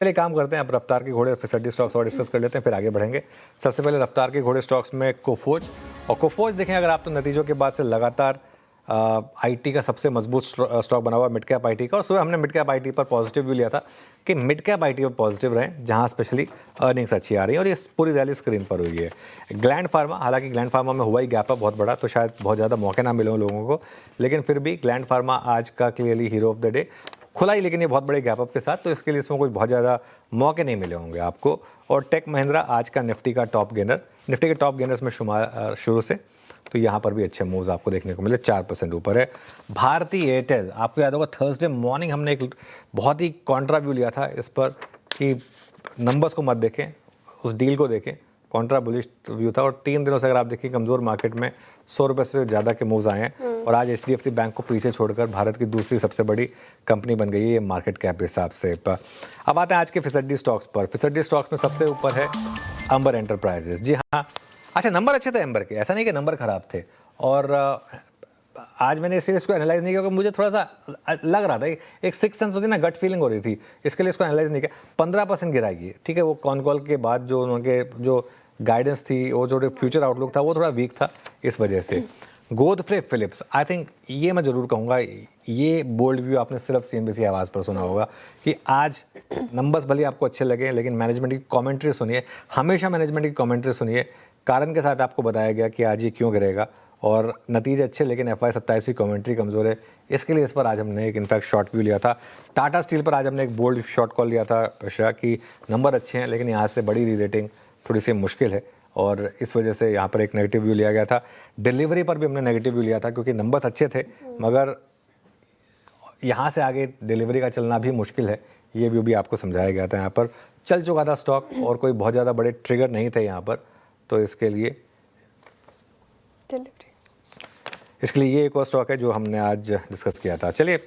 चलिए काम करते हैं, अब रफ्तार के घोड़े और फिसड्डी स्टॉक्स और डिस्कस कर लेते हैं, फिर आगे बढ़ेंगे। सबसे पहले रफ्तार के घोड़े स्टॉक्स में कोफोज, और कोफोज देखें अगर आप तो नतीजों के बाद से लगातार आईटी का सबसे मजबूत स्टॉक बना हुआ मिड कैप आईटी का, और सुबह हमने मिड कैप आईटी पर पॉजिटिव व्यू लिया था कि मिड कैप आईटी पर पॉजिटिव रहें जहां स्पेशली अर्निंग्स अच्छी आ रही है, और ये पूरी रैली स्क्रीन पर हुई है। ग्लैंड फार्मा, हालांकि ग्लैंड फार्मा में हुआ ही गैप अप बहुत बड़ा, तो शायद बहुत ज़्यादा मौके ना मिले लोगों को, लेकिन फिर भी ग्लैंड फार्मा आज का clearly hero of the day खुला ही, लेकिन ये बहुत बड़े गैप अप के साथ, तो इसके लिए इसमें कोई बहुत ज़्यादा मौके नहीं मिले होंगे आपको। और टेक महिंद्रा आज का निफ्टी का टॉप गेनर, निफ्टी के टॉप गेनर्स में शुमार शुरू से, तो यहाँ पर भी अच्छे मूव्स आपको देखने को मिले, 4% ऊपर है। भारती एयरटेल, आपको याद होगा थर्सडे मॉर्निंग हमने एक बहुत ही कॉन्ट्रा व्यू लिया था इस पर कि नंबर्स को मत देखें, उस डील को देखें, कॉन्ट्रा बुलिश व्यू था। और 3 दिनों से अगर आप देखिए कमज़ोर मार्केट में 100 रुपये से ज़्यादा के मूव्स आए हैं, और आज HDFC बैंक को पीछे छोड़कर भारत की दूसरी सबसे बड़ी कंपनी बन गई है ये मार्केट कैप के हिसाब से। अब आते हैं आज के फिसड्डी स्टॉक्स पर। फिसड्डी स्टॉक्स में सबसे ऊपर है अंबर एंटरप्राइजेस। जी हाँ, अच्छा नंबर अच्छे थे अंबर के, ऐसा नहीं कि नंबर खराब थे। और आज मैंने इसीलिए इसको एनालाइज नहीं किया क्योंकि मुझे थोड़ा सा लग रहा था, एक सिक्स सेंस होती ना, गट फीलिंग हो रही थी, इसके लिए इसको एनालाइज नहीं किया। 15% गिराएगी, ठीक है, वो कॉन कॉल के बाद जो उनके जो गाइडेंस थी, वो जो फ्यूचर आउटलुक था वो थोड़ा वीक था इस वजह से। गोदफ्रे फिलिप्स, आई थिंक ये मैं ज़रूर कहूँगा, ये बोल्ड व्यू आपने सिर्फ CNBC आवाज़ पर सुना होगा कि आज नंबर्स भले आपको अच्छे लगे, लेकिन मैनेजमेंट की कमेंट्री सुनिए, हमेशा मैनेजमेंट की कमेंट्री सुनिए, कारण के साथ आपको बताया गया कि आज ये क्यों गिरेगा, और नतीजे अच्छे लेकिन FY27 की कमेंट्री कमज़ोर है, इसके लिए इस पर आज हमने एक इनफैक्ट शॉर्ट व्यू लिया था। टाटा स्टील पर आज हमने एक बोल्ड शॉर्ट कॉल लिया था कि नंबर अच्छे हैं लेकिन यहाँ से बड़ी री रेटिंग थोड़ी सी मुश्किल है, और इस वजह से यहाँ पर एक नेगेटिव व्यू लिया गया था। डिलीवरी पर भी हमने नेगेटिव व्यू लिया था क्योंकि नंबर्स अच्छे थे मगर यहाँ से आगे डिलीवरी का चलना भी मुश्किल है, ये व्यू भी आपको समझाया गया था। यहाँ पर चल चुका था स्टॉक और कोई बहुत ज़्यादा बड़े ट्रिगर नहीं थे यहाँ पर, तो इसके लिए ये एक और स्टॉक है जो हमने आज डिस्कस किया था। चलिए